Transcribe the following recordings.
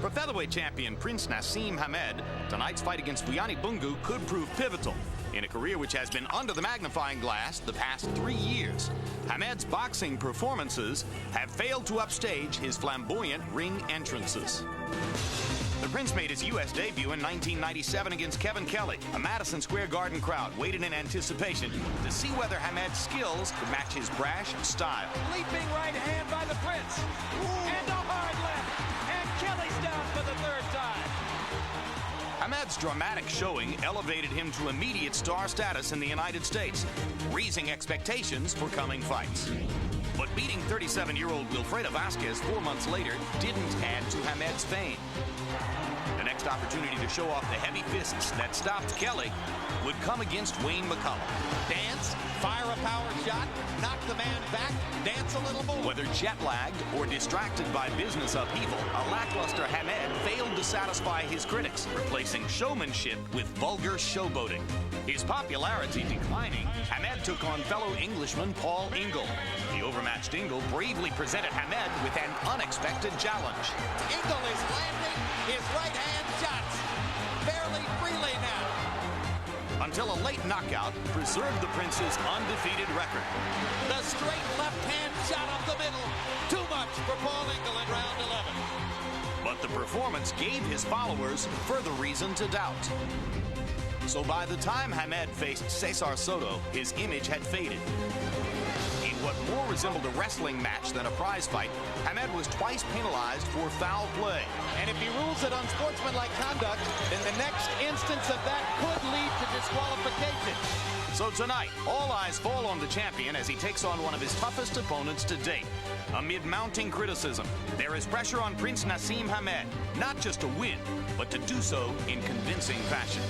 For featherweight champion Prince Naseem Hamed, tonight's fight against Vuyani Bungu could prove pivotal in a career which has been under the magnifying glass the past 3 years. Hamed's boxing performances have failed to upstage his flamboyant ring entrances. The Prince made his U.S. debut in 1997 against Kevin Kelly. A Madison Square Garden crowd waited in anticipation to see whether Hamed's skills could match his brash style. Leaping right hand by the Prince. And a hard left. And Kelly's down for the third time. Hamed's dramatic showing elevated him to immediate star status in the United States, raising expectations for coming fights. But beating 37-year-old Wilfredo Vasquez 4 months later didn't add to Hamed's fame. The next opportunity to show off the heavy fists that stopped Kelly would come against Wayne McCullum. Dance, fire a power shot, knock the man back, dance a little more. Whether jet-lagged or distracted by business upheaval, a lackluster Hamed failed to satisfy his critics, replacing showmanship with vulgar showboating. His popularity declining, Hamed took on fellow Englishman Paul Ingle. The overmatched Ingle bravely presented Hamed with an unexpected challenge. Ingle is landing his right-hand shots, fairly freely now. Until a late knockout preserved the Prince's undefeated record. The straight left-hand shot up the middle. Too much for Paul Ingle in round 11. But the performance gave his followers further reason to doubt. So by the time Hamed faced Cesar Soto, his image had faded. In what more resembled a wrestling match than a prize fight, Hamed was twice penalized for foul play. And if he rules it unsportsmanlike conduct, then the next instance of that could lead to disqualification. So tonight, all eyes fall on the champion as he takes on one of his toughest opponents to date. Amid mounting criticism, there is pressure on Prince Naseem Hamed, not just to win, but to do so in convincing fashion.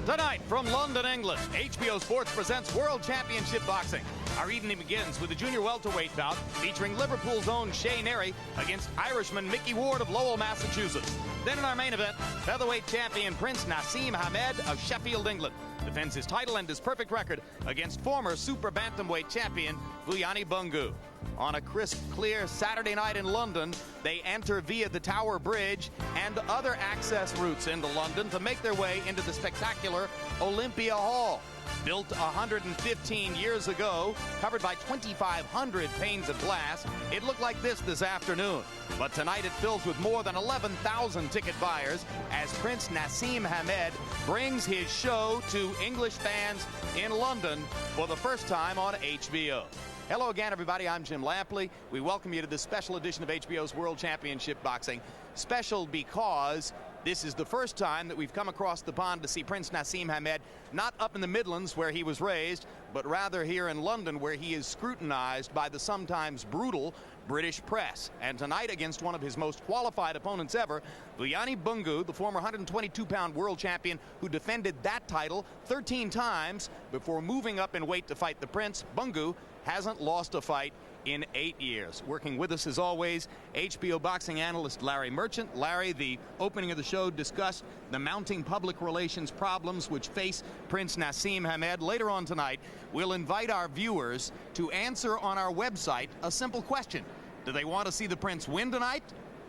Tonight from London, England, HBO Sports presents World Championship Boxing. Our evening begins with a junior welterweight bout featuring Liverpool's own Shea Neary against Irishman Micky Ward of Lowell, Massachusetts. Then in our main event, featherweight champion Prince Naseem Hamed of Sheffield, England defends his title and his perfect record against former super bantamweight champion Vuyani Bungu. On a crisp, clear Saturday night in London, they enter via the Tower Bridge and other access routes into London to make their way into the spectacular Olympia Hall. Built 115 years ago, covered by 2,500 panes of glass, it looked like this afternoon. But tonight it fills with more than 11,000 ticket buyers as Prince Naseem Hamed brings his show to English fans in London for the first time on HBO. Hello again, everybody. I'm Jim Lampley. We welcome you to this special edition of HBO's World Championship Boxing. Special because this is the first time that we've come across the pond to see Prince Naseem Hamed, not up in the Midlands where he was raised, but rather here in London where he is scrutinized by the sometimes brutal British press. And tonight, against one of his most qualified opponents ever, Vuyani Bungu, the former 122-pound world champion who defended that title 13 times before moving up in weight to fight the Prince, Bungu hasn't lost a fight in 8 years. Working with us as always, HBO boxing analyst Larry Merchant. Larry, the opening of the show discussed the mounting public relations problems which face Prince Naseem Hamed. Later on tonight, we'll invite our viewers to answer on our website a simple question. Do they want to see the Prince win tonight,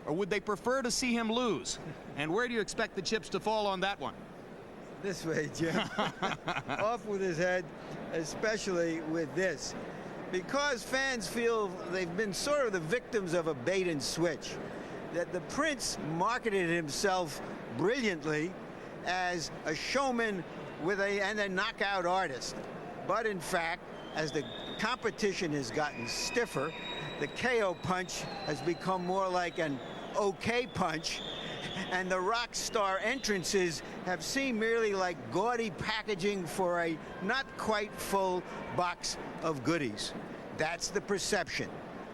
or would they prefer to see him lose? And where do you expect the chips to fall on that one? This way, Jim. Off with his head, especially with this. Because fans feel they've been sort of the victims of a bait and switch. That the Prince marketed himself brilliantly as a showman and a knockout artist. But in fact, as the competition has gotten stiffer, the KO punch has become more like an okay punch, And the rock star entrances have seemed merely like gaudy packaging for a not quite full box of goodies. That's the perception.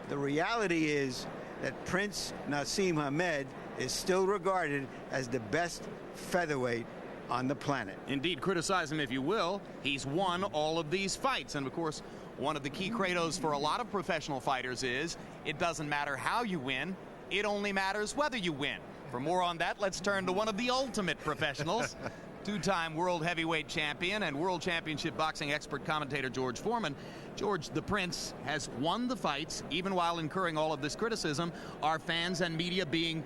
The reality is that Prince Naseem Hamed is still regarded as the best featherweight on the planet. Indeed, criticize him if you will. He's won all of these fights. And of course, one of the key credos for a lot of professional fighters is it doesn't matter how you win, it only matters whether you win. For more on that, let's turn to one of the ultimate professionals, two-time world heavyweight champion and world championship boxing expert commentator George Foreman. George, the Prince has won the fights, even while incurring all of this criticism. Are fans and media being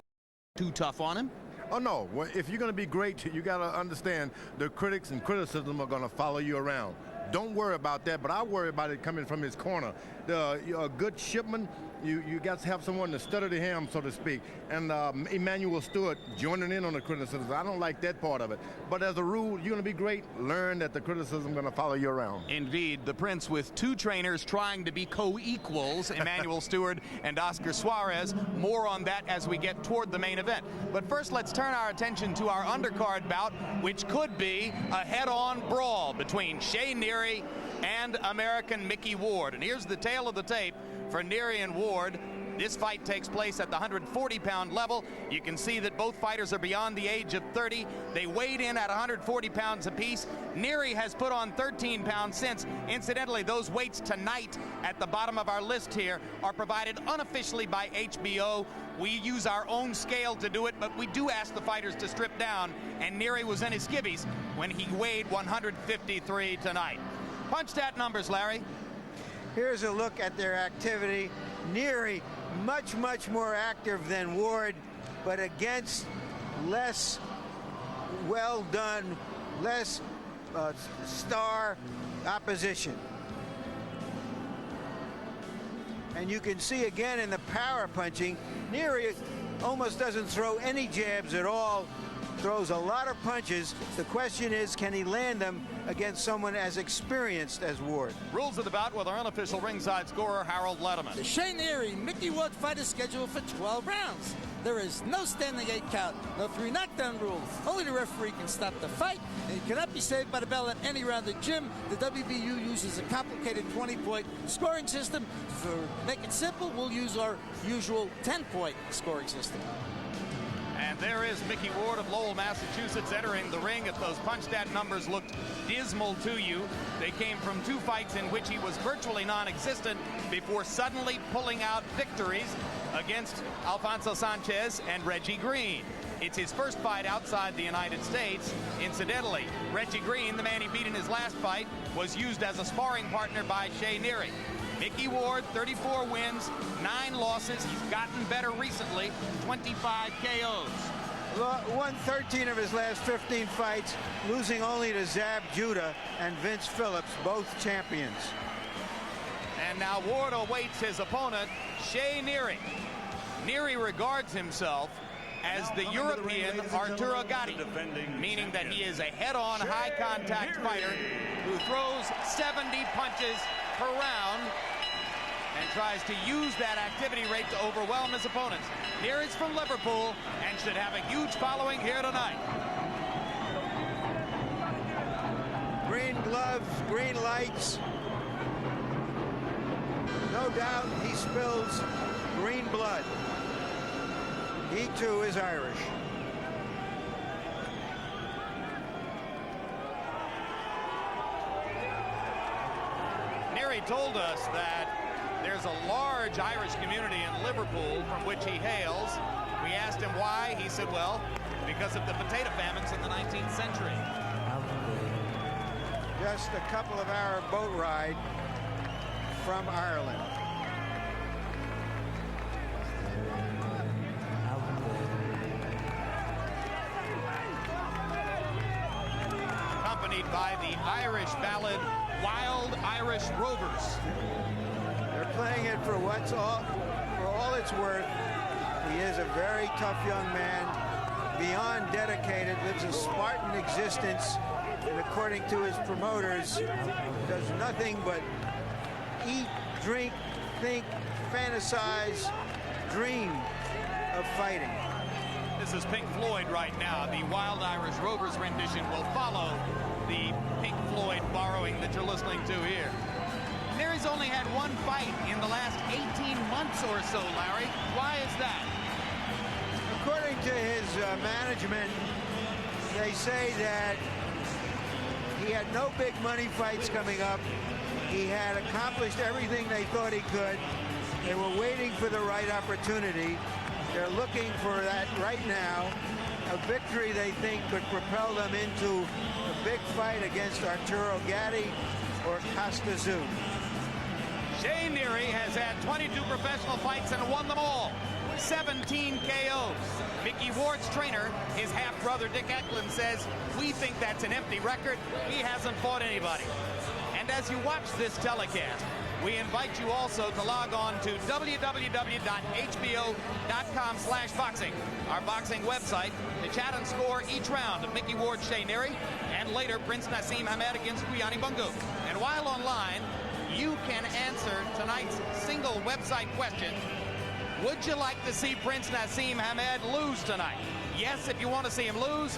too tough on him? Oh, no. Well, if you're going to be great, you got to understand the critics and criticism are going to follow you around. Don't worry about that, but I worry about it coming from his corner. A good shipman, you got to have someone to stutter to him, so to speak. And Emmanuel Stewart joining in on the criticism. I don't like that part of it. But as a rule, you're going to be great. Learn that the criticism is going to follow you around. Indeed, the Prince with two trainers trying to be co-equals, Emmanuel Stewart and Oscar Suarez. More on that as we get toward the main event. But first, let's turn our attention to our undercard bout, which could be a head-on brawl between Shea Neary and American Micky Ward. And here's the tail of the tape for Neary and Ward. This fight takes place at the 140-pound level. You can see that both fighters are beyond the age of 30. They weighed in at 140 pounds apiece. Neary has put on 13 pounds since. Incidentally, those weights tonight at the bottom of our list here are provided unofficially by HBO. We use our own scale to do it, but we do ask the fighters to strip down, and Neary was in his skivvies when he weighed 153 tonight. Punch that numbers, Larry. Here's a look at their activity. Neary, much more active than Ward, but against less well done, less star opposition. And you can see again in the power punching, Neary almost doesn't throw any jabs at all, throws a lot of punches. The question is, can he land them against someone as experienced as Ward? Rules of the bout with our unofficial ringside scorer, Harold Letterman. The Shea Neary Micky Ward fight is scheduled for 12 rounds. There is no standing 8 count, no 3 knockdown rules. Only the referee can stop the fight, and you cannot be saved by the bell at any round. The gym, the WBU uses a complicated 20-point scoring system. To make it simple, we'll use our usual 10-point scoring system. And there is Micky Ward of Lowell, Massachusetts, entering the ring. If those punch stat numbers looked dismal to you, they came from 2 fights in which he was virtually non-existent before suddenly pulling out victories against Alfonso Sanchez and Reggie Green. It's his first fight outside the United States. Incidentally, Reggie Green, the man he beat in his last fight, was used as a sparring partner by Shea Neary. Micky Ward, 34 wins, 9 losses. He's gotten better recently, 25 KOs. Won 13 of his last 15 fights, losing only to Zab Judah and Vince Phillips, both champions. And now Ward awaits his opponent, Shea Neary. Neary regards himself as the European Arturo Gatti, meaning that he is a head-on, high-contact fighter who throws 70 punches per round and tries to use that activity rate to overwhelm his opponents. Neary's from Liverpool and should have a huge following here tonight. Green gloves, green lights. No doubt he spills green blood. He too is Irish. Neary told us that there's a large Irish community in Liverpool from which he hails. We asked him why. He said, well, because of the potato famines in the 19th century. Just a couple of hour boat ride from Ireland. Accompanied by the Irish ballad Wild Irish Rovers. They're playing it for all it's worth. He is a very tough young man, beyond dedicated, lives a Spartan existence, and according to his promoters, does nothing but eat, drink, think, fantasize, dream of fighting. this is Pink Floyd right now. The Wild Irish Rovers rendition will follow the Pink Floyd borrowing that you're listening to here. Neary's only had one fight in the last 18 months or so, Larry. Why is that? According to his management, they say that he had no big money fights coming up. He had accomplished everything they thought he could. They were waiting for the right opportunity. They're looking for that right now. A victory they think could propel them into a big fight against Arturo Gatti or Costa Zoo. Shea Neary has had 22 professional fights and won them all. 17 KOs. Micky Ward's trainer, his half-brother Dick Eklund, says, we think that's an empty record. He hasn't fought anybody. And as you watch this telecast, we invite you also to log on to www.hbo.com/boxing, our boxing website, to chat and score each round of Micky Ward, Shea Neary, and later Prince Nassim Hamed against Guyani Bungu. And while online, you can answer tonight's single website question. Would you like to see Prince Nassim Hamed lose tonight? Yes, if you want to see him lose.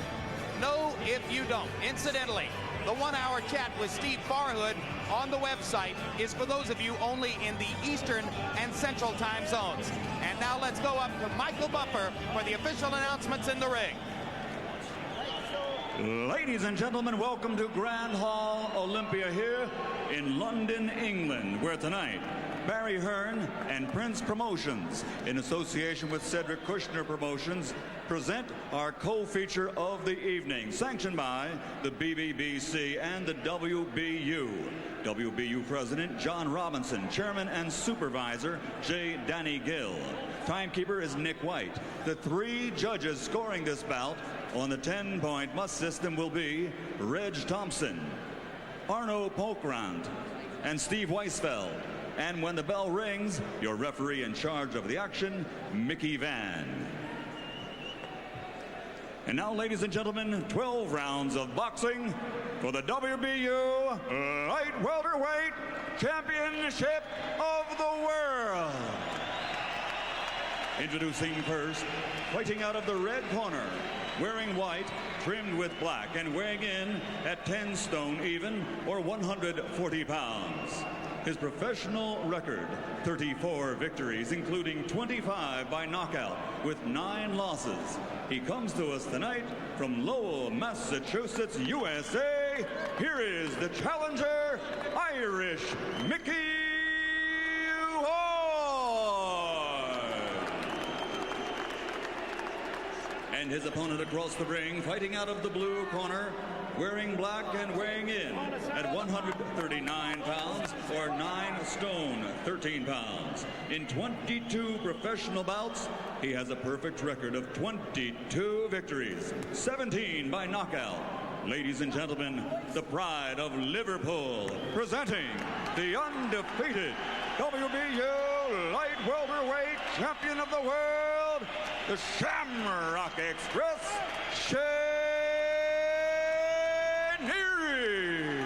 No, if you don't. Incidentally, the 1-hour chat with Steve Farhood on the website is for those of you only in the Eastern and Central time zones. And now let's go up to Michael Buffer for the official announcements in the ring. Ladies and gentlemen, welcome to Grand Hall Olympia here in London, England, where tonight Barry Hearn and Prince Promotions, in association with Cedric Kushner Promotions, present our co-feature of the evening, sanctioned by the BBBC and the WBU. WBU President John Robinson, Chairman and Supervisor J. Danny Gill. Timekeeper is Nick White. The 3 judges scoring this bout on the 10-point must system will be Reg Thompson, Arno Pokrant, and Steve Weisfeld. And when the bell rings, your referee in charge of the action, Mickey Van. And now, ladies and gentlemen, 12 rounds of boxing for the WBU Light Welterweight Championship of the World. Introducing first, fighting out of the red corner, wearing white, trimmed with black, and weighing in at 10 stone even, or 140 pounds. His professional record, 34 victories, including 25 by knockout, with 9 losses. He comes to us tonight from Lowell, Massachusetts, USA. Here is the challenger, Irish Micky Ward. And his opponent across the ring, fighting out of the blue corner, wearing black and weighing in at 139 pounds or 9 stone, 13 pounds. In 22 professional bouts, he has a perfect record of 22 victories, 17 by knockout. Ladies and gentlemen, the pride of Liverpool, presenting the undefeated WBU Light Welterweight Champion of the World, the Shamrock Express, Shea Neary.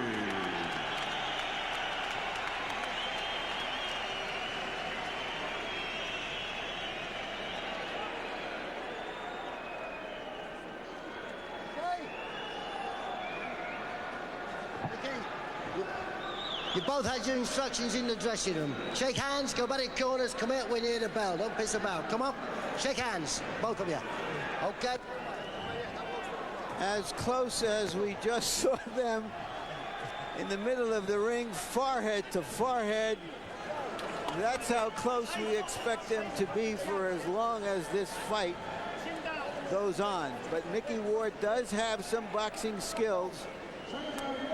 You both had your instructions in the dressing room. Shake hands, go back in corners, come out when you hear the bell. Don't piss about. Come on, shake hands, both of you. Okay. As close as we just saw them in the middle of the ring, forehead to forehead. That's how close we expect them to be for as long as this fight goes on. But Micky Ward does have some boxing skills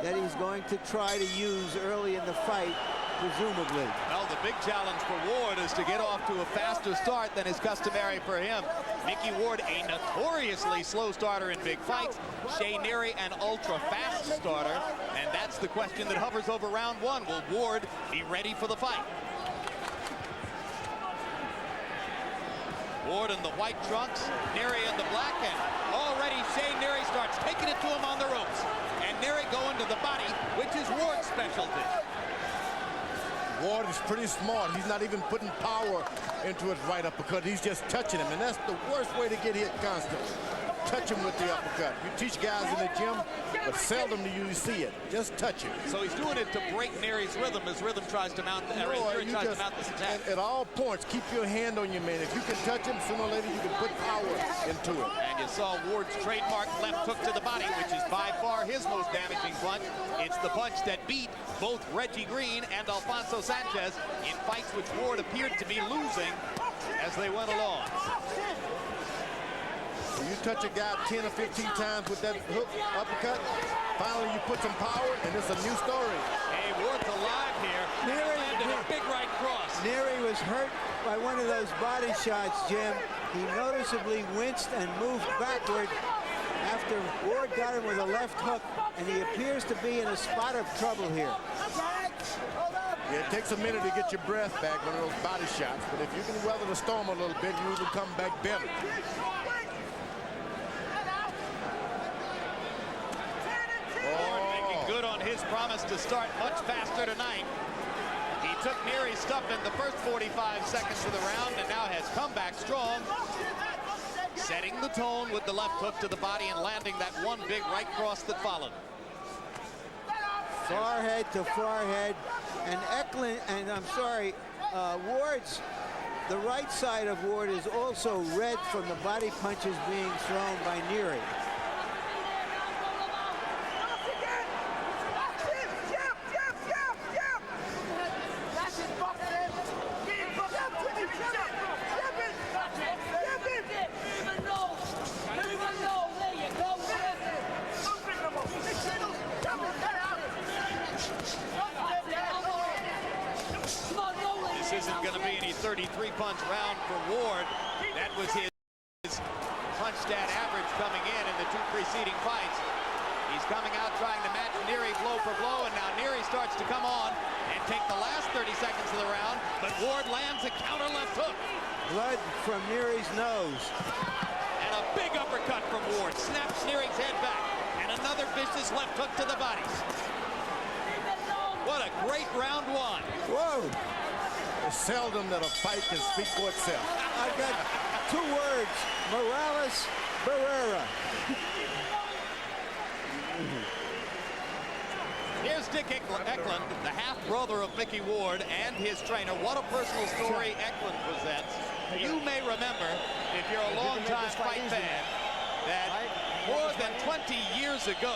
that he's going to try to use early in the fight, presumably. Well, the big challenge for Ward is to get off to a faster start than is customary for him. Micky Ward, a notoriously slow starter in big fights. Shea Neary, an ultra-fast starter. And that's the question that hovers over round 1. Will Ward be ready for the fight? Ward in the white trunks, Neary in the black, and already Shea Neary starts taking it to him on the ropes. And Neary going to the body, which is Ward's specialty. Ward is pretty smart. He's not even putting power into his right uppercut. He's just touching him, and that's the worst way to get hit constantly. Touch him with the uppercut. You teach guys in the gym, but seldom do you see it. Just touch him. So he's doing it to break Neary's rhythm as Rhythm tries to mount, Neary tries to mount this attack. At all points, keep your hand on your man. If you can touch him, sooner or later you can put power into it. And you saw Ward's trademark left hook to the body, which is by far his most damaging punch. It's the punch that beat both Reggie Green and Alfonso Sanchez in fights which Ward appeared to be losing as they went along. You touch a guy 10 or 15 times with that hook uppercut, finally you put some power, and it's a new story. Hey, Ward's alive here. Neary landed a big right cross. Neary was hurt by one of those body shots, Jim. He noticeably winced and moved backward after Ward got him with a left hook, and he appears to be in a spot of trouble here. Yeah, it takes a minute to get your breath back, one of those body shots, but if you can weather the storm a little bit, you will come back better. Good on his promise to start much faster tonight. He took Neary's stuff in the first 45 seconds of the round and now has come back strong, setting the tone with the left hook to the body and landing that one big right cross that followed. Forehead to forehead, and Ward's, the right side of Ward is also red from the body punches being thrown by Neary. This isn't going to be any 33-punch round for Ward. That was his punch stat average coming in the two preceding fights. He's coming out trying to match Neary blow for blow, and now Neary starts to come on and take the last 30 seconds of the round, but Ward lands a counter left hook. Blood from Neary's nose. And a big uppercut from Ward. Snaps Neary's head back, and another vicious left hook to the body. What a great round one. Whoa. It's seldom that a fight can speak for itself. I've got two words, Morales Barrera. Here's Dick Eklund, the half-brother of Micky Ward and his trainer. What a personal story Eklund presents. You may remember, if you're a long-time fight fan, that more than 20 years ago,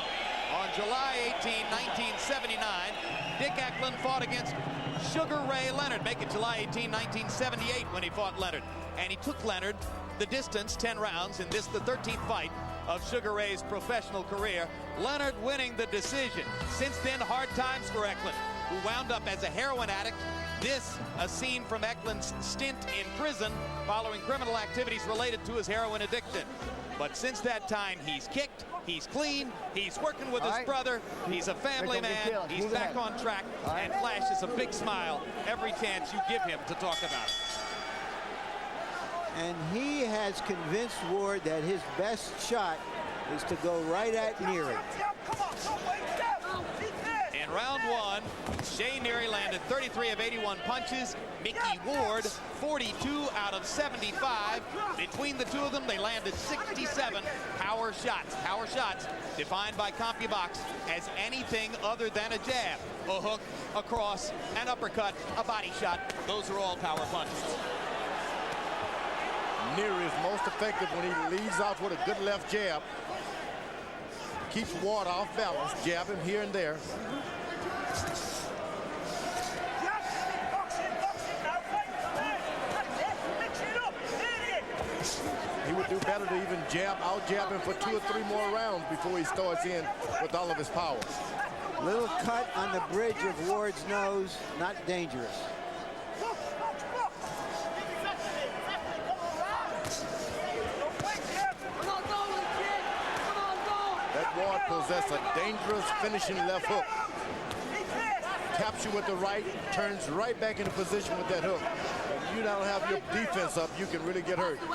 on July 18, 1979, Dick Eklund fought against Sugar Ray Leonard. Make it July 18, 1978 when he fought Leonard. And he took Leonard the distance, 10 rounds, in this, the 13th fight of Sugar Ray's professional career. Leonard winning the decision. Since then, hard times for Eklund, who wound up as a heroin addict. This, a scene from Eklund's stint in prison following criminal activities related to his heroin addiction. But since that time, he's kicked, he's clean, he's working with his brother, he's a family man, he's back on track, and flashes a big smile every chance you give him to talk about it. And he has convinced Ward that his best shot is to go right at Neary. In round one, Shea Neary landed 33 of 81 punches. Micky Ward, 42 out of 75. Between the two of them, they landed 67 power shots. Power shots defined by CompuBox as anything other than a jab, a hook, a cross, an uppercut, a body shot. Those are all power punches. Neary is most effective when he leads off with a good left jab. Keeps Ward off balance, jabbing here and there. He would do better to even out-jab him for 2 or 3 more rounds before he starts in with all of his power. Little cut on the bridge of Ward's nose, not dangerous. That Ward possesses a dangerous finishing left hook. Taps you with the right, turns right back into position with that hook. If you don't have your defense up, you can really get hurt. So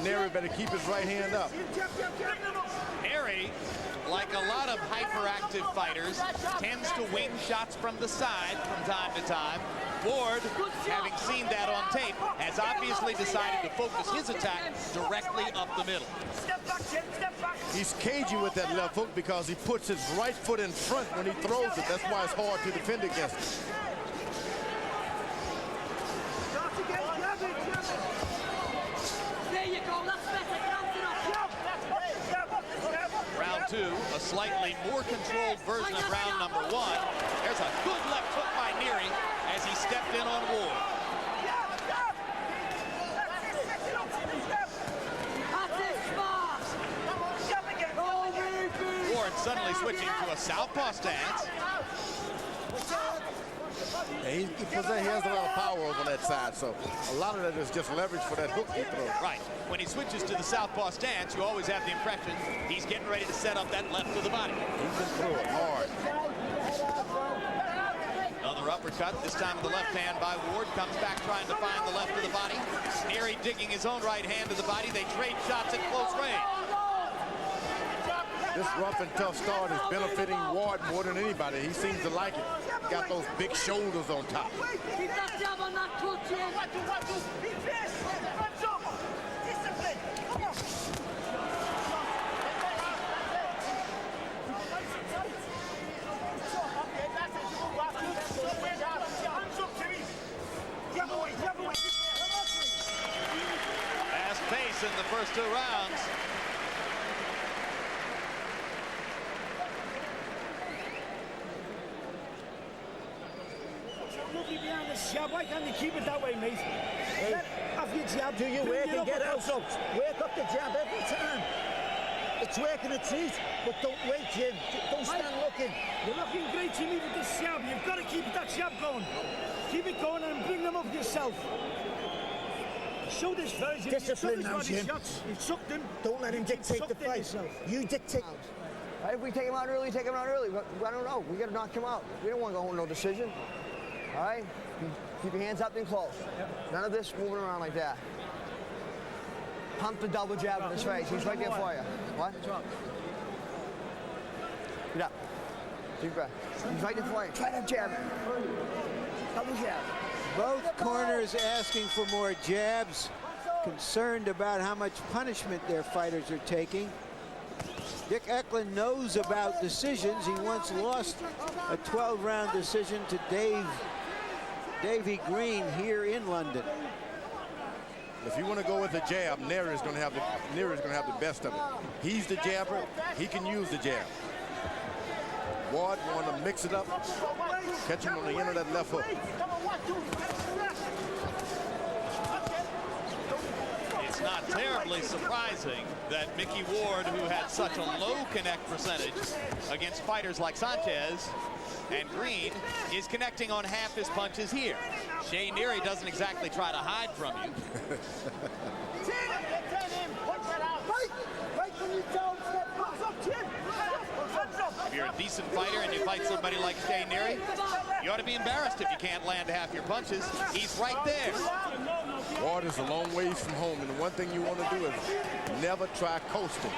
Neary better keep his right hand up. Neary Neary, like a lot of hyperactive fighters, tends to wing shots from the side from time to time. Ward, having seen that on tape, has obviously decided to focus his attack directly up the middle. He's cagey with that left hook because he puts his right foot in front when he throws it. That's why it's hard to defend against him. There you go, that's better. Round two, a slightly more controlled version of round number one. There's a good left hook by Neary as he stepped in on Ward. Ward suddenly switching to a southpaw stance. He has a lot of power over that side, so a lot of that is just leverage for that hook he throws. Right. When he switches to the southpaw stance, you always have the impression he's getting ready to set up that left to the body. He can throw it hard. Another uppercut, this time with the left hand by Ward. Comes back trying to find the left of the body. Neary digging his own right hand to the body. They trade shots at close range. This rough and tough start is benefiting Ward more than anybody. He seems to like it. He got those big shoulders on top. Keep that jab on that clutch, Jim. Fast pace in the first two rounds. Behind the jab, why can't you keep it that way, mate? Hey, have your jab, Do your work and get out. Up. Work up the jab every time. It's working a treat, but don't wait, Jim. Don't stand looking. You're looking great, Jimmy, with this jab. You've got to keep that jab going. Keep it going and bring them up yourself. Show this version. Discipline now, Jim. You sucked him. Don't let him dictate the fight. You dictate. Right, if we take him out early, take him out early. But I don't know. We got to knock him out. We don't want to go home with no decision. All right? Keep your hands up and close. Yep. None of this moving around like that. Pump the double jab in his face. He's right there for you. What? Get up. Deep breath. He's right there for you. Try that jab. Double jab. Both corners asking for more jabs, concerned about how much punishment their fighters are taking. Dick Eklund knows about decisions. He once lost a 12-round decision to Davey Green here in London. If you want to go with the jab, Neary's going to have the best of it. He's the jabber. He can use the jab. Ward want to mix it up, catch him on the end of that left hook. It's not terribly surprising that Micky Ward, who had such a low connect percentage against fighters like Sanchez and Green, is connecting on half his punches here. Shea Neary doesn't exactly try to hide from you. If you're a decent fighter and you fight somebody like Shea Neary, you ought to be embarrassed if you can't land half your punches. He's right there. Ward is a long ways from home, and the one thing you want to do is never try coasting.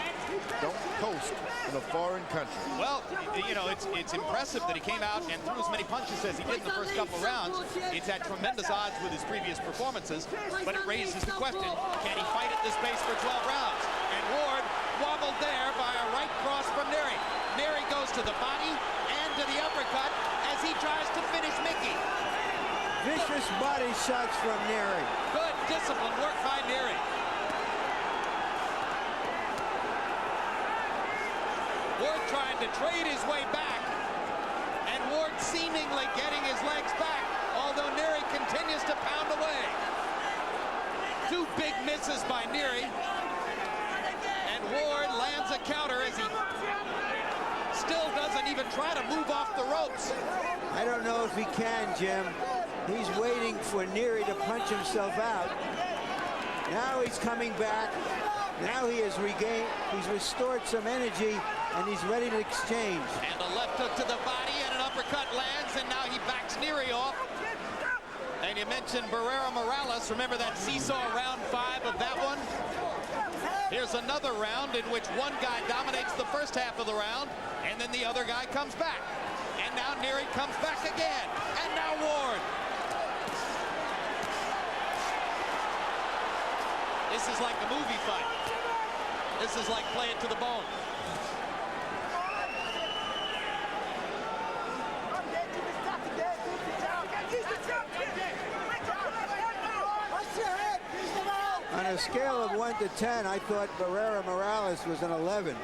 Don't coast in a foreign country. Well, you know, it's impressive that he came out and threw as many punches as he did in the first couple of rounds. It's at tremendous odds with his previous performances, but it raises the question, can he fight at this pace for 12 rounds? And Ward wobbled there by a right cross from Neary. Neary goes to the body and to the uppercut as he tries to finish Micky. Vicious body shots from Neary. Good disciplined work by Neary. Ward trying to trade his way back, and Ward seemingly getting his legs back, although Neary continues to pound away. Two big misses by Neary, and Ward lands a counter as he still doesn't even try to move off the ropes. I don't know if he can, Jim. He's waiting for Neary to punch himself out. Now he's coming back. Now he has regained, he's restored some energy, and he's ready to exchange. And a left hook to the body, and an uppercut lands, and now he backs Neary off. And you mentioned Barrera Morales. Remember that seesaw round 5 of that one? Here's another round in which one guy dominates the first half of the round, and then the other guy comes back. And now Neary comes back again. And now Ward. This is like a movie fight. This is like play it to the bone. On a scale of 1 to 10, I thought Barrera Morales was an 11.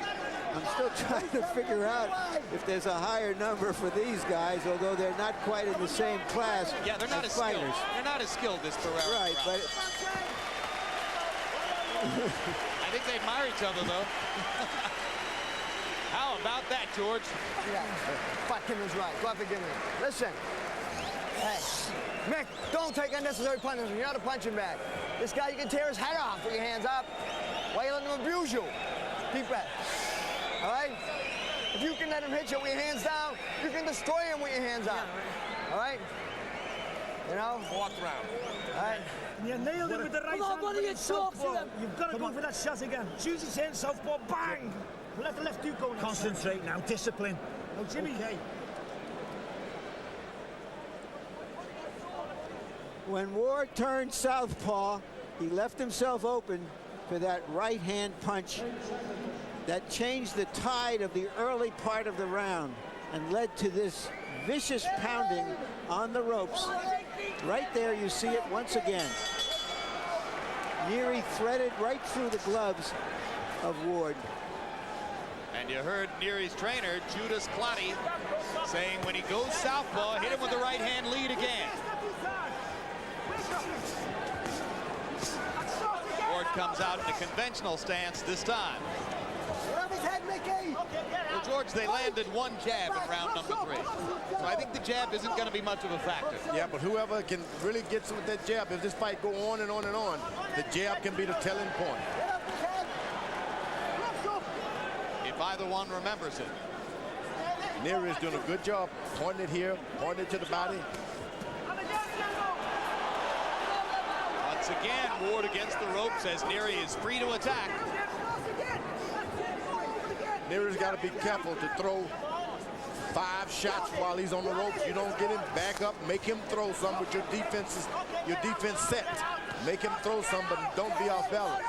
I'm still trying to figure out if there's a higher number for these guys, although they're not quite in the same class. Yeah, they're not as fighters. skilled. They're not as skilled as Barrera. Right, but I think they admire each other, though. How about that, George? Yeah, but Kim is right. Go after Gimli. Listen. Hey, Mick, don't take unnecessary punches. You're not a punching bag. This guy, you can tear his head off with your hands up. Why you letting him abuse you? Deep breath. All right? If you can let him hit you with your hands down, you can destroy him with your hands up. All right? You know? Fourth round. All right? You nailed it with the right hand. what are you talking? You've got to go for that shot again. Choose his hand, southpaw, bang! Let the left do go. Concentrate now, discipline. Oh, Jimmy. Okay. when Ward turned southpaw, he left himself open for that right-hand punch that changed the tide of the early part of the round and led to this vicious pounding on the ropes. Right there, you see it once again. Neary threaded right through the gloves of Ward. And you heard Neary's trainer, Judas Clottey, saying when he goes southpaw, hit him with the right hand lead again. Ward comes out in a conventional stance this time. Well, George, they landed one jab in round number 3. So I think the jab isn't going to be much of a factor. Yeah, but whoever can really get with that jab, if this fight go on and on and on, the jab can be the telling point. If either one remembers it. Neary is doing a good job pointing it here, pointing it to the body. Once again, Ward against the ropes as Neary is free to attack. Neary's got to be careful to throw 5 shots while he's on the ropes. You don't get him back up, make him throw some with your defense set. Make him throw some, but don't be off balance.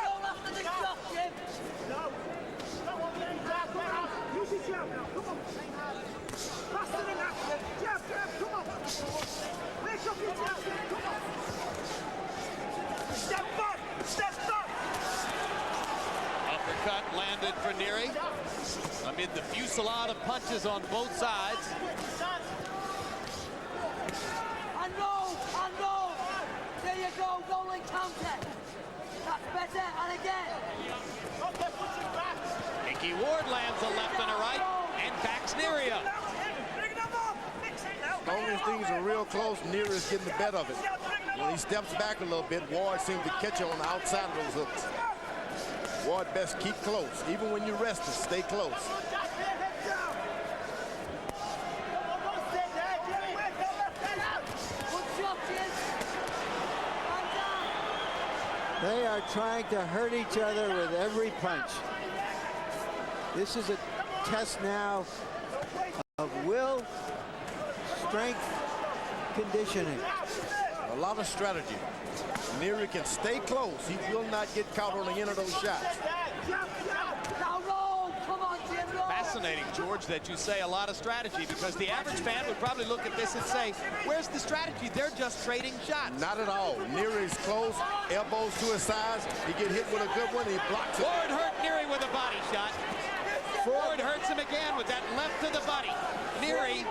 Uppercut landed for Neary amid the fusillade of punches on both sides. I know. There you go, rolling counter. That's better, and again. Micky Ward lands a left and a right and backs Neary up. As long as things are real close, Neary is getting the better of it. When he steps back a little bit, Ward seems to catch it on the outside of those hooks. Ward best keep close. Even when you rest, stay close. They are trying to hurt each other with every punch. This is a test now of will, strength, conditioning. A lot of strategy. Neary can stay close. He will not get caught on the end of those shots. Fascinating, George, that you say a lot of strategy, because the average fan would probably look at this and say, where's the strategy? They're just trading shots. Not at all. Neary's close, elbows to his sides. He get hit with a good one, he blocks it. Ward hurt Neary with a body shot. Ward hurts him again with that left to the body. Neary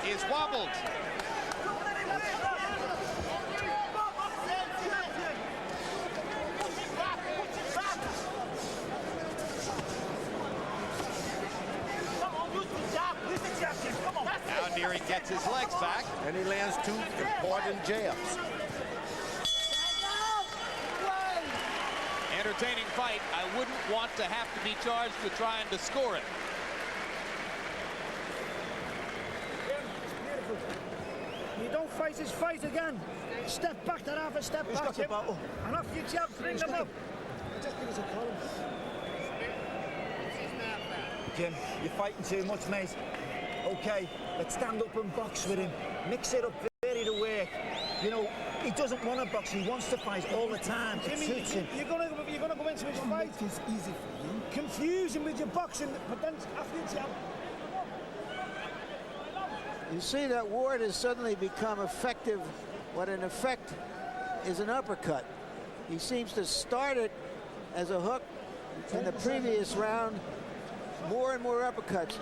is wobbled. Now Neary gets his legs back. And he lands 2 important jabs. Entertaining fight. I wouldn't want to have to be charged with trying to score it. You don't fight his fight again. Step back, that half a step back. And off your jab, bring them up. Give us a call. Jim, you're fighting too much, mate. Okay, let's stand up and box with him. Mix it up, vary the work. You know, he doesn't want to box, he wants to fight all the time. It suits him. You're gonna go into his fight. It's easy for you. Confuse him with your boxing, but then after you jab. You see that Ward has suddenly become effective. What in effect is an uppercut. He seems to start it as a hook in the previous round. More and more uppercuts.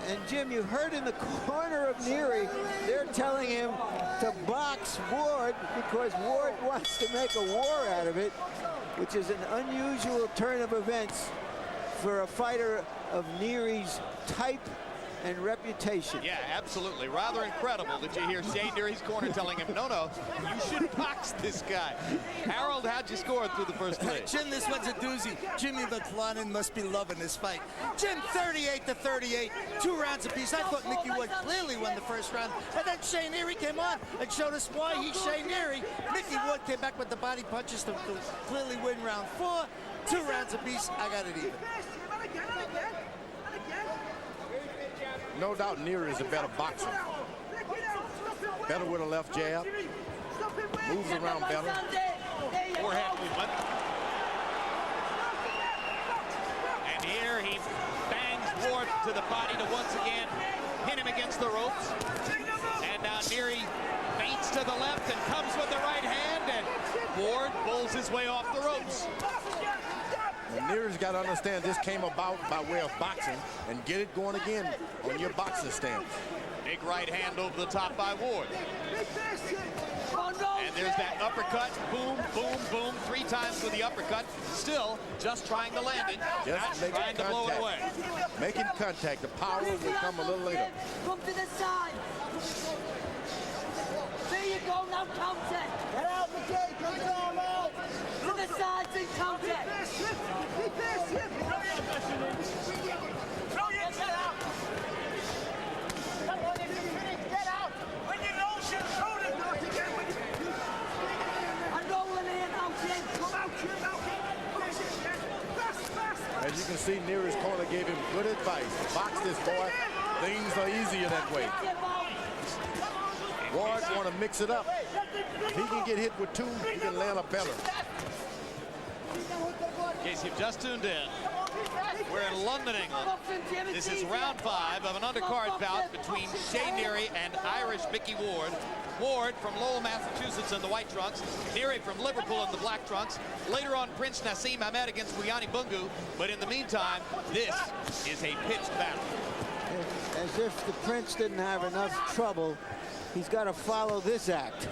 And Jim, you heard in the corner of Neary, they're telling him to box Ward because Ward wants to make a war out of it, which is an unusual turn of events for a fighter of Neary's type and reputation. Yeah, absolutely. Rather incredible that you hear Shea Neary's corner telling him, no, you should box this guy. Harold, how'd you score through the first three? Jim, this one's a doozy. Jimmy McClellan must be loving this fight. Jim, 38-38, 2 rounds apiece. I thought Mickey Wood clearly won the first round. And then Shea Neary came on and showed us why he's Shea Neary. Mickey Wood came back with the body punches to clearly win round 4. 2 rounds apiece. I got it even. No doubt Neary is a better boxer. Better with a left jab. Moves around better. Forehand movement. And here he bangs Ward to the body to once again hit him against the ropes. And now Neary feints to the left and comes with the right hand, and Ward pulls his way off the ropes. And Neary's got to understand this came about by way of boxing, and get it going again on your boxing stance. Big right hand over the top by Ward. And there's that uppercut. Boom, boom, boom. 3 times with the uppercut. Still just trying to land it. Just not trying to blow it away. Making contact. The power will come a little later. Come to the side. There you go, now counter. Get out, Micky. Come down, out. To the sides and counter. As you can see, Neary's corner gave him good advice. Box this boy. Things are easier that way. Ward want to mix it up. If he can get hit with 2, he can land a better. In case you've just tuned in, we're in London, England. This is round 5 of an undercard bout between Shea Neary and Irish Micky Ward. Ward from Lowell, Massachusetts in the white trunks. Neary from Liverpool in the black trunks. Later on, Prince Nassim Ahmed against Buyani Bungu. But in the meantime, this is a pitched battle. As if the Prince didn't have enough trouble, he's got to follow this act.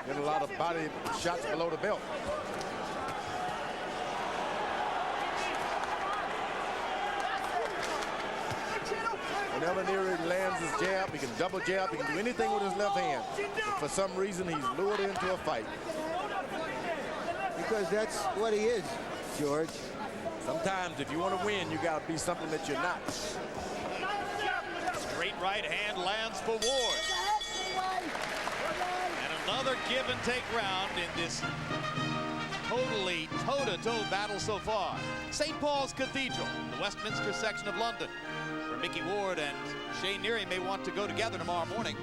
Get a lot of body shots below the belt. Whenever Neary lands his jab, he can double jab, he can do anything with his left hand. But for some reason, he's lured into a fight. Because that's what he is, George. Sometimes, if you want to win, you got to be something that you're not. Straight right hand lands for Ward. And another give and take round in this totally toe-to-toe battle so far. St. Paul's Cathedral, the Westminster section of London, where Micky Ward and Shea Neary may want to go together tomorrow morning,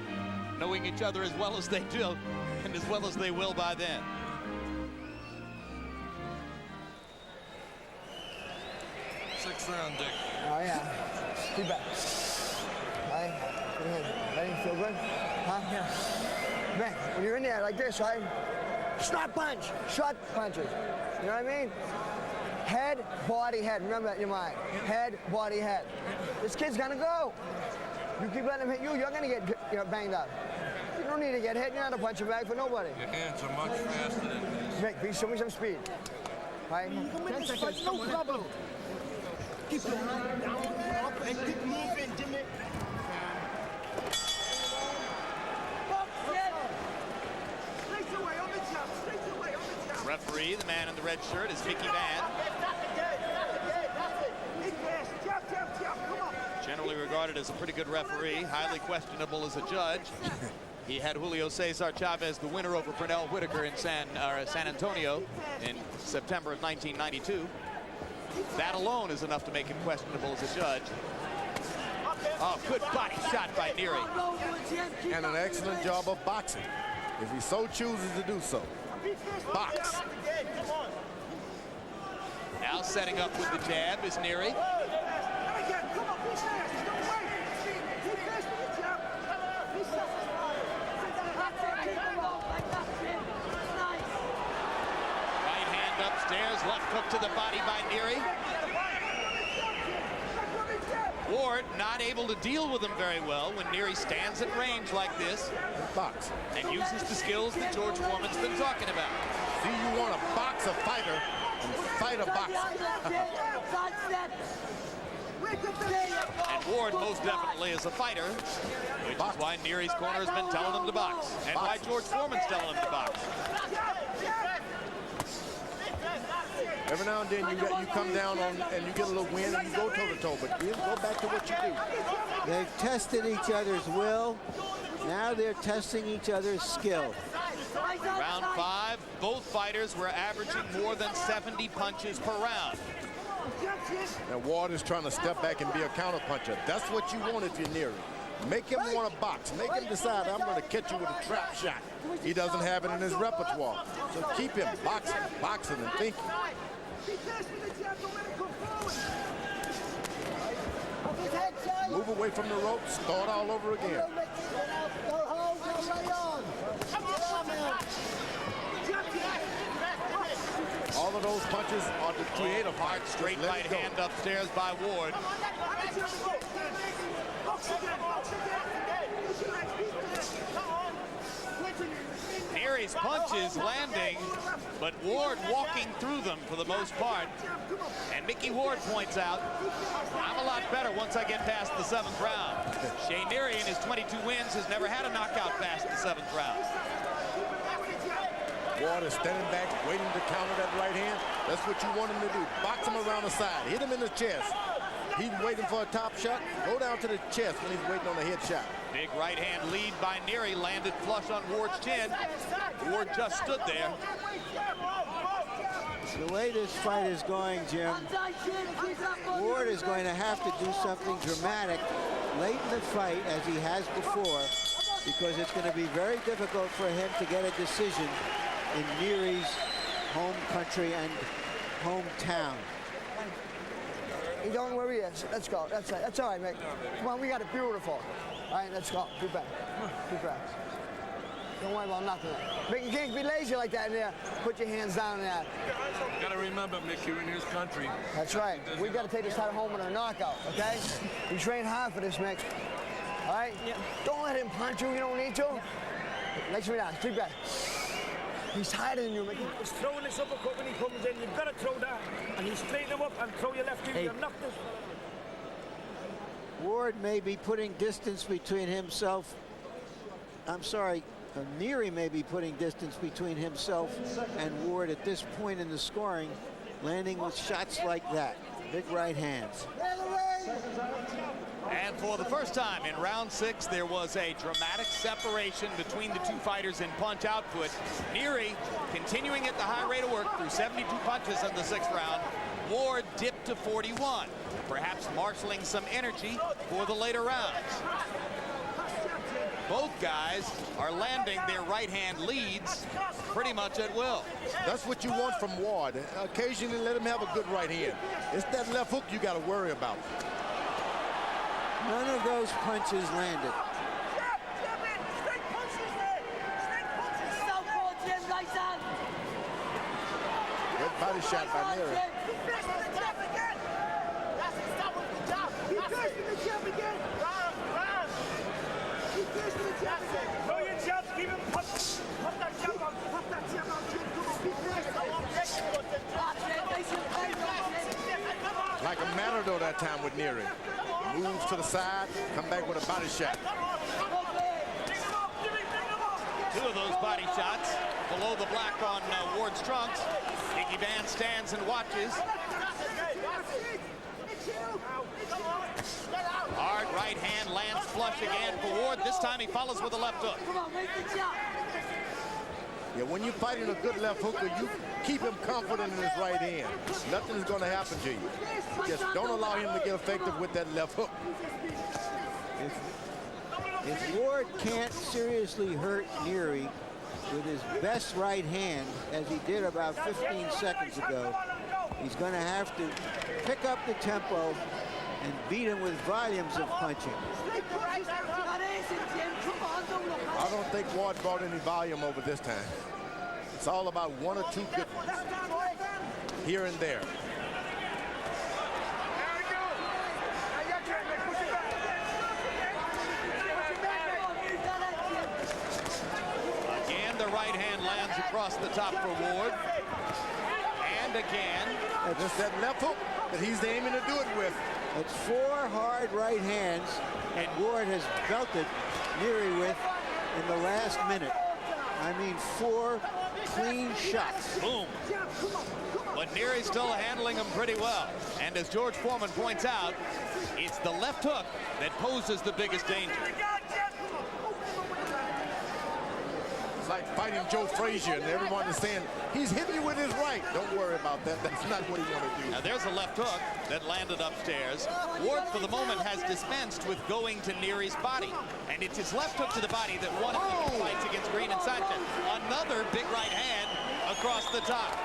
knowing each other as well as they do and as well as they will by then. Sixth round, Dick. Oh, yeah. Too bad. Right? Go ahead. Ready? Feel good? Huh? Yeah. Man, when you're in there like this, right? Short punch. Short punches. You know what I mean? Head, body, head. Remember that in your mind. Head, body, head. This kid's gonna go. You keep letting him hit you, you're gonna get banged up. You don't need to get hit. You're not a punching bag for nobody. Your hands are much faster than this. Mick, please show me some speed. Right? You can win this fight, no problem. Keep going up and keep moving, Jimmy. Straight away on the jump, straight away on the jump. Referee, the man in the red shirt, is Micky Van. Generally regarded as a pretty good referee, highly questionable as a judge. He had Julio Cesar Chavez, the winner over Pernell Whitaker in San Antonio in September of 1992. That alone is enough to make him questionable as a judge. Oh, good body shot by Neary. And an excellent job of boxing, if he so chooses to do so. Box. Now setting up with the jab is Neary. Right hand upstairs, left hook to the body by Neary. Ward not able to deal with him very well when Neary stands at range like this. Box. And uses the skills that George Foreman's been talking about. See, you want to box a fighter and fight a boxer. And Ward most definitely is a fighter, which is why Neary's corner has been telling him to box. And why George Foreman's telling him to box. Every now and then you come down on and you get a little win and you go toe-to-toe, but you go back to what you do. They've tested each other's will. Now they're testing each other's skill. Round 5, both fighters were averaging more than 70 punches per round. Now Ward is trying to step back and be a counterpuncher. That's what you want if you're Neary. Make him want to box. Make him decide, I'm going to catch you with a trap shot. He doesn't have it in his repertoire. So keep him boxing and thinking. Move away from the rope, start all over again. All of those punches are to create a hard straight right hand upstairs by Ward. Neary's punches landing, but Ward walking through them for the most part. And Micky Ward points out, I'm a lot better once I get past the 7th round. Shea Neary in his 22 wins has never had a knockout past the 7th round. Ward is standing back, waiting to counter that right hand. That's what you want him to do. Box him around the side, hit him in the chest. He's waiting for a top shot. Go down to the chest when he's waiting on a head shot. Big right hand lead by Neary, landed flush on Ward's chin. Ward just stood there. The way this fight is going, Jim, Ward is going to have to do something dramatic late in the fight, as he has before, because it's going to be very difficult for him to get a decision in Neary's home country and hometown. He's going where he is. Let's go. That's it. That's all right, Mick. Come on, we got it beautiful. All right, let's go. Be back. Be back. Don't worry about nothing. Mick, you can't be lazy like that in there. Put your hands down in there. You gotta remember, Mick, you're in his country. That's right. We got to take this title home in a knockout, okay? We trained hard for this, Mick. All right? Yeah. Don't let him punch you. You don't need to. Next to me down. Be back. He's higher than you, Mickey. He's throwing this uppercut when he comes in. You've got to throw that. And you straighten him up and throw your left in. You knock this. Ward may be putting distance between himself. I'm sorry, Neary may be putting distance between himself and Ward at this point in the scoring, landing with shots like that. Big right hands. And for the first time in round 6, there was a dramatic separation between the two fighters in punch output. Neary continuing at the high rate of work through 72 punches in the 6th round. Ward dipped to 41, perhaps marshaling some energy for the later rounds. Both guys are landing their right hand leads pretty much at will. That's what you want from Ward. Occasionally let him have a good right hand. It's that left hook you got to worry about. None of those punches landed. Good body shot by Neary. Like a matador that time with Neary. Moves to the side, come back with a body shot. Two of those body shots below the black on Ward's trunks. Mickey Van stands and watches. Hard right hand lands flush again for Ward. This time he follows with a left hook. Come on, make the jump. Yeah, when you're fighting a good left hooker, you keep him confident in his right hand. Nothing is going to happen to you. Just don't allow him to get effective with that left hook. If Ward can't seriously hurt Neary with his best right hand, as he did about 15 seconds ago, he's going to have to pick up the tempo and beat him with volumes of punching. I don't think Ward brought any volume over this time. It's all about one or two good ones here and there. Again, the right hand lands across the top for Ward. And again. Just that left hook that he's aiming to do it with. It's 4 hard right hands and Ward has belted Neary with in the last minute. I mean, 4 clean shots. Boom. But Neary's still handling him pretty well. And as George Foreman points out, it's the left hook that poses the biggest danger. It's like fighting Joe Frazier, and everyone is saying, he's hitting you with his right. Don't worry about that. That's not what he wants to do. Now there's a left hook that landed upstairs. Ward, for the moment, has dispensed with going to Neary's body. And it's his left hook to the body that won him the fights against Green and Sanchez. Another big right hand across the top.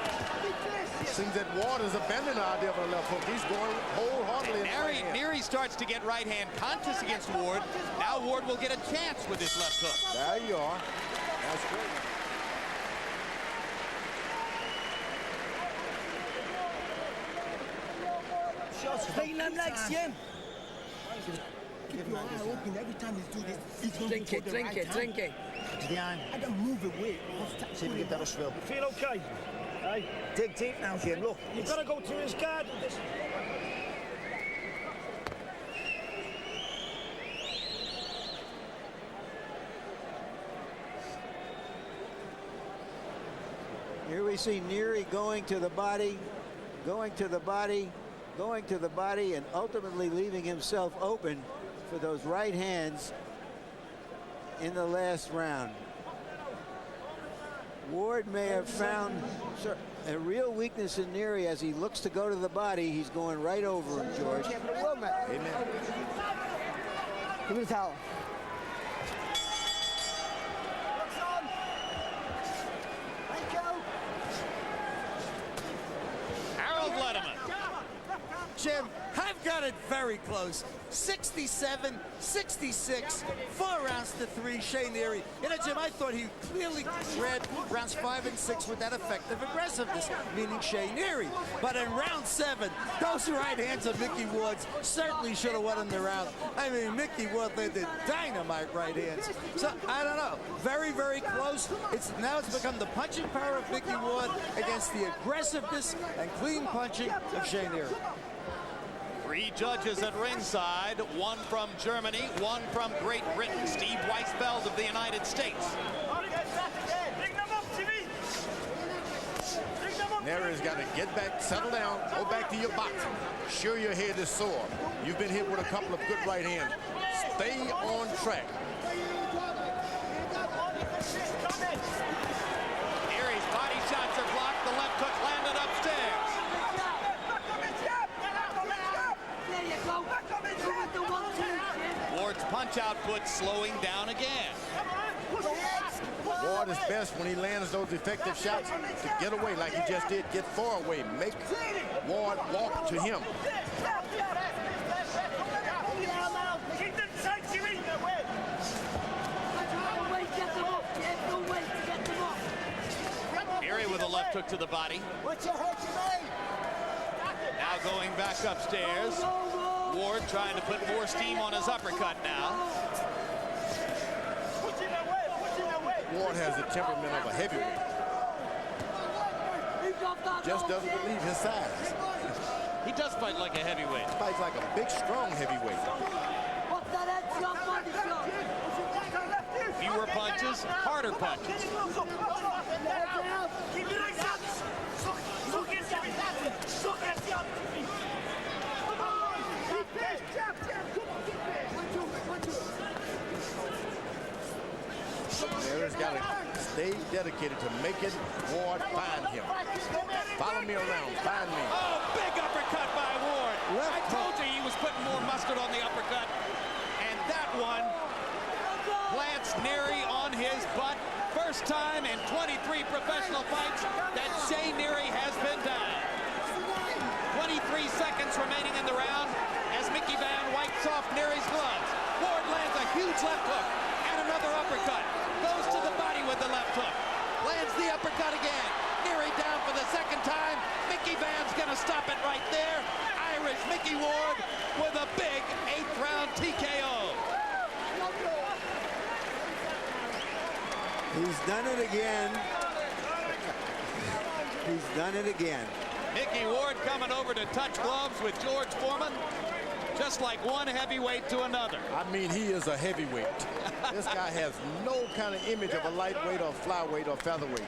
Seems that Ward has abandoned the idea of a left hook. He's going wholeheartedly. Neary starts to get right hand contest against Ward. Now Ward will get a chance with his left hook. There you are. That's great. Straighten them legs, Jim. Keep your eye open every time you do this. Drink it, drink it, drink it. I don't move away. See if we get that as well. You feel okay? Hey? Dig deep now, Jim. Look. You've got to go through his guard with this. Here we see Neary going to the body, going to the body, going to the body, and ultimately leaving himself open for those right hands in the last round. Ward may have found a real weakness in Neary as he looks to go to the body. He's going right over him, George. Amen. Give me the towel. Harold Letterman. Jim, I've got it very close. 67, 66, 4 rounds to 3, Shea Neary. You know, Jim, I thought he clearly read rounds 5 and 6 with that effective aggressiveness, meaning Shea Neary. But in round 7, those right hands of Micky Ward's certainly should have won him the round. I mean, Micky Ward, they did dynamite right hands. So, I don't know. Very, very close. Now it's become the punching power of Micky Ward against the aggressiveness and clean punching of Shea Neary. 3 judges at ringside, 1 from Germany, 1 from Great Britain, Steve Weisfeld of the United States. Neary's got to get back, settle down, go back to your boxing. Sure, your head is sore. You've been hit with a couple of good right hands. Stay on track. Neary's body shots are blocked. The left hook landed upstairs. Ward's punch output slowing down again. Ward is best when he lands those effective shots to get away like he just did. Get far away. Make Ward walk to him. Neary with a left hook to the body. Now going back upstairs. Ward trying to put more steam on his uppercut now. Ward has the temperament of a heavyweight. Just doesn't believe his size. He does fight like a heavyweight. Fights like a big, strong heavyweight. Fewer punches, harder punches. They dedicated to making Ward find him. Follow me around, find me. Oh, big uppercut by Ward. I told you he was putting more mustard on the uppercut. And that one plants Neary on his butt. First time in 23 professional fights that Shea Neary has been down. 23 seconds remaining in the round as Micky Van wipes off Neary's gloves. Ward lands a huge left hook and another uppercut. Goes to the body with the left hook. Lands the uppercut again. Neary down for the second time. Micky Van's gonna stop it right there. Irish Micky Ward with a big 8th round TKO. He's done it again. He's done it again. Micky Ward coming over to touch gloves with George Foreman, just like one heavyweight to another. I mean, he is a heavyweight. This guy has no kind of image of a lightweight or flyweight or featherweight.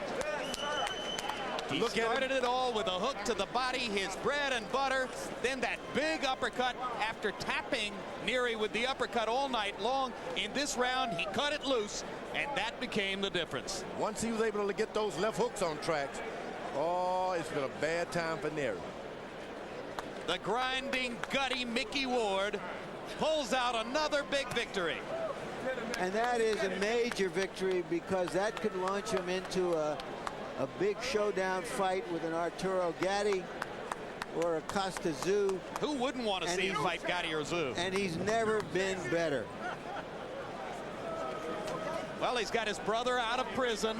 He started it all with a hook to the body, his bread and butter, then that big uppercut after tapping Neary with the uppercut all night long. In this round, he cut it loose, and that became the difference. Once he was able to get those left hooks on tracks, oh, it's been a bad time for Neary. The grinding, gutty Micky Ward pulls out another big victory. And that is a major victory because that could launch him into a big showdown fight with an Arturo Gatti or a Costa Tszyu. Who wouldn't want to see him fight Gatti or Tszyu? And he's never been better. Well, he's got his brother out of prison,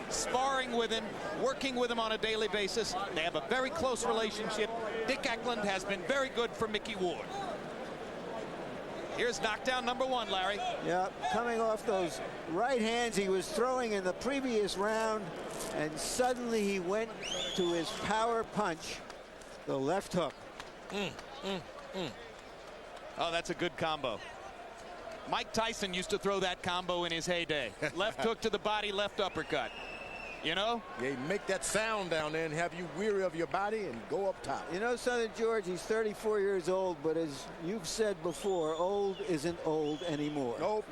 sparring with him, working with him on a daily basis. They have a very close relationship. Dick Eklund has been very good for Micky Ward. Here's knockdown number 1, Larry. Yeah, coming off those right hands he was throwing in the previous round, and suddenly he went to his power punch, the left hook. Oh, that's a good combo. Mike Tyson used to throw that combo in his heyday. Left hook to the body, left uppercut. You know? Yeah, make that sound down there and have you weary of your body and go up top. You know, Southern George, he's 34 years old, but as you've said before, old isn't old anymore. Nope.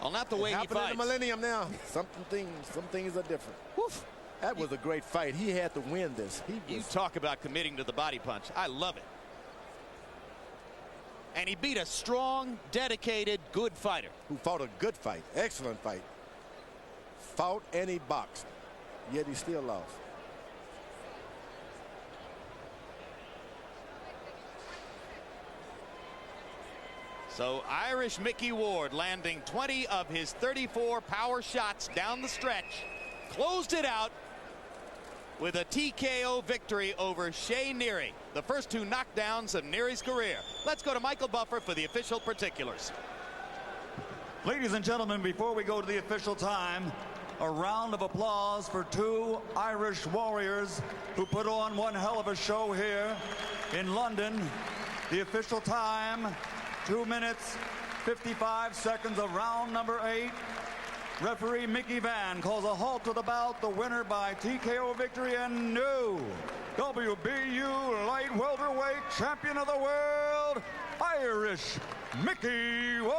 Well, not the way he fights. In the millennium now. Some things are different. Woof. That was a great fight. He had to win this. You talk about committing to the body punch. I love it. And he beat a strong, dedicated, good fighter. Who fought a good fight. Excellent fight. Fought and he boxed. Yet he still lost. So Irish Micky Ward landing 20 of his 34 power shots down the stretch. Closed it out with a TKO victory over Shea Neary. The first 2 knockdowns of Neary's career. Let's go to Michael Buffer for the official particulars. Ladies and gentlemen, before we go to the official time, a round of applause for 2 Irish warriors who put on one hell of a show here in London. The official time, 2 minutes, 55 seconds of round number 8. Referee Micky Van calls a halt to the bout. The winner by TKO victory and new WBU light welterweight champion of the world, Irish Micky Ward.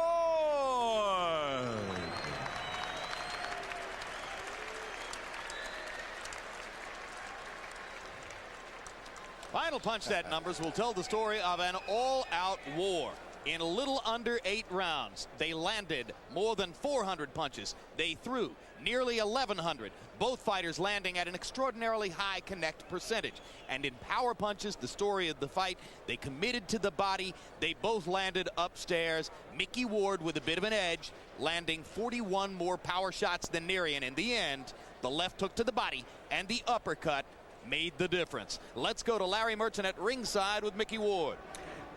Final punch that numbers will tell the story of an all-out war. In a little under 8 rounds, they landed more than 400 punches. They threw nearly 1,100. Both fighters landing at an extraordinarily high connect percentage. And in power punches, the story of the fight, they committed to the body. They both landed upstairs. Micky Ward with a bit of an edge, landing 41 more power shots than Neary. And in the end, the left hook to the body and the uppercut made the difference. Let's go to Larry Merchant at ringside with Micky Ward.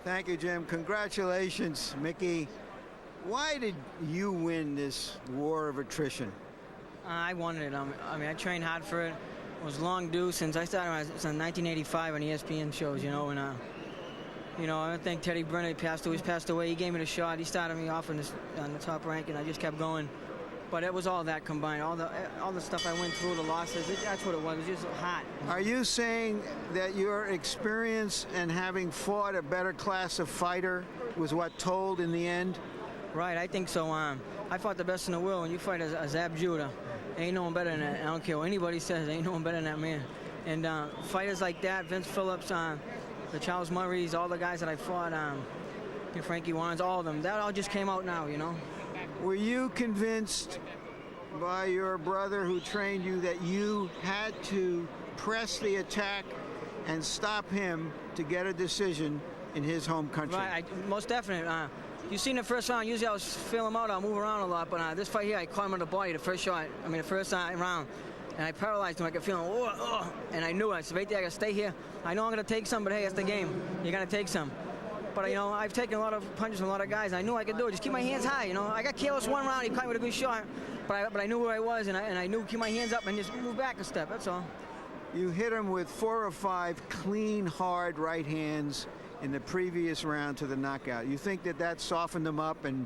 Thank you, Jim. Congratulations, Micky. Why did you win this war of attrition? I wanted it. I mean, I trained hard for it. It was long due since I started when I was in 1985 on ESPN shows, you know. And, I think Teddy Brenner passed away. He gave me the shot. He started me off on the top rank, and I just kept going. But it was all that combined, all the stuff I went through, the losses. That's what it was. It was just hot. Are you saying that your experience and having fought a better class of fighter was what told in the end? Right, I think so. I fought the best in the world, and you fight a Zab Judah. Ain't no one better than that. I don't care what anybody says. Ain't no one better than that man. And fighters like that, Vince Phillips, the Charles Murrays, all the guys that I fought, Frankie Warrens, all of them, that all just came out now, you know. Were you convinced by your brother who trained you that you had to press the attack and stop him to get a decision in his home country? Right, most definitely. You seen the first round, usually I was feeling him out, I'll move around a lot, but this fight here, I caught him in the body the first shot, the first round. And I paralyzed him. I could feel him, and I knew it. I said, right there, I got to stay here. I know I'm going to take some, but hey, it's the game. You got to take some. But, you know, I've taken a lot of punches from a lot of guys. I knew I could do it. Just keep my hands high, you know. I got careless one round. He caught me with a good shot. But I knew where I was, and I knew keep my hands up and just move back a step. That's all. You hit him with 4 or 5 clean, hard right hands in the previous round to the knockout. You think that softened him up and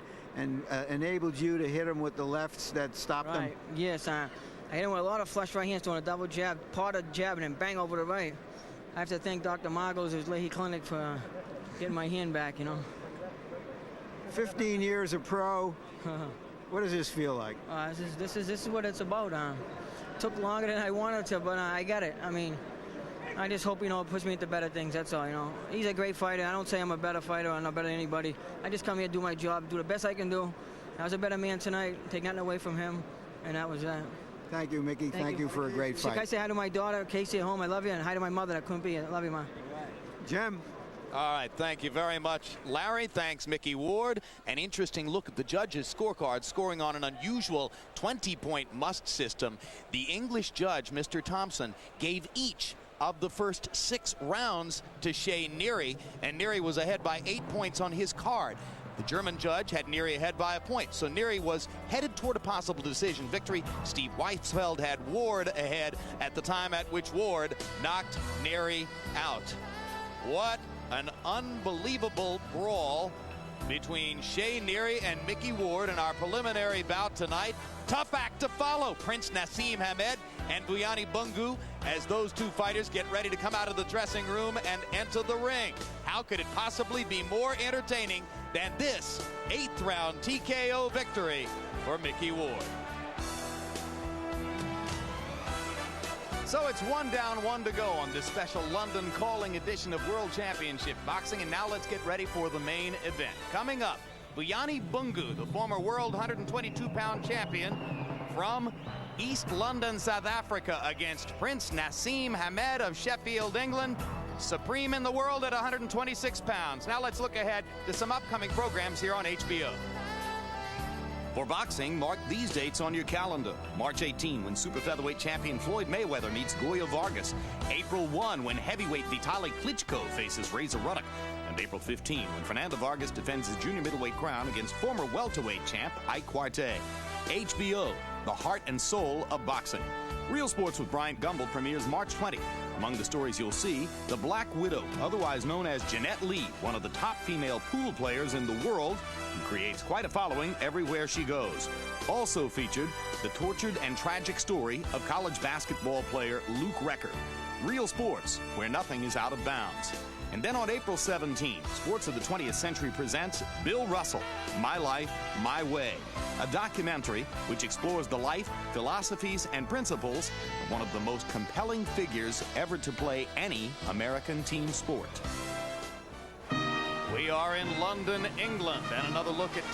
enabled you to hit him with the lefts that stopped him? Yes, I hit him with a lot of flush right hands doing a double jab, part of the jab, and then bang over the right. I have to thank Dr. Margos, his Leahy Clinic, for getting my hand back, you know. 15 years of pro. What does this feel like? This is what it's about. Took longer than I wanted to, but I got it. I mean, I just hope, you know, it puts me into better things, that's all, you know. He's a great fighter. I don't say I'm a better fighter. I'm not better than anybody. I just come here to do my job, do the best I can do. I was a better man tonight, take nothing away from him, and that was that. Thank you, Mickey. Thank you for a great fight. Can I say hi to my daughter, Casey, at home? I love you, and hi to my mother that couldn't be here. I love you, Ma. Jim. All right, thank you very much, Larry. Thanks, Micky Ward. An interesting look at the judges' scorecard, scoring on an unusual 20-point must system. The English judge, Mr. Thompson, gave each of the first 6 rounds to Shea Neary, and Neary was ahead by 8 points on his card. The German judge had Neary ahead by a point, so Neary was headed toward a possible decision victory. Steve Weisfeld had Ward ahead at the time at which Ward knocked Neary out. What an unbelievable brawl between Shea Neary and Micky Ward in our preliminary bout tonight. Tough act to follow. Prince Nassim Hamed and Buyani Bungu as those two fighters get ready to come out of the dressing room and enter the ring. How could it possibly be more entertaining than this 8th round TKO victory for Micky Ward? So it's 1 down, 1 to go on this special London calling edition of World Championship Boxing. And now let's get ready for the main event. Coming up, Buyani Bungu, the former world 122-pound champion from East London, South Africa, against Prince Nassim Hamed of Sheffield, England, supreme in the world at 126 pounds. Now let's look ahead to some upcoming programs here on HBO. For boxing, mark these dates on your calendar. March 18, when super featherweight champion Floyd Mayweather meets Goya Vargas. April 1, when heavyweight Vitaly Klitschko faces Razor Ruddock. And April 15, when Fernando Vargas defends his junior middleweight crown against former welterweight champ Ike Quartey. HBO, the heart and soul of boxing. Real Sports with Bryant Gumbel premieres March 20. Among the stories you'll see, the Black Widow, otherwise known as Jeanette Lee, one of the top female pool players in the world, who creates quite a following everywhere she goes. Also featured, the tortured and tragic story of college basketball player Luke Recker. Real Sports, where nothing is out of bounds. And then on April 17, Sports of the 20th Century presents Bill Russell, My Life, My Way, a documentary which explores the life, philosophies, and principles of one of the most compelling figures ever to play any American team sport. We are in London, England, and another look at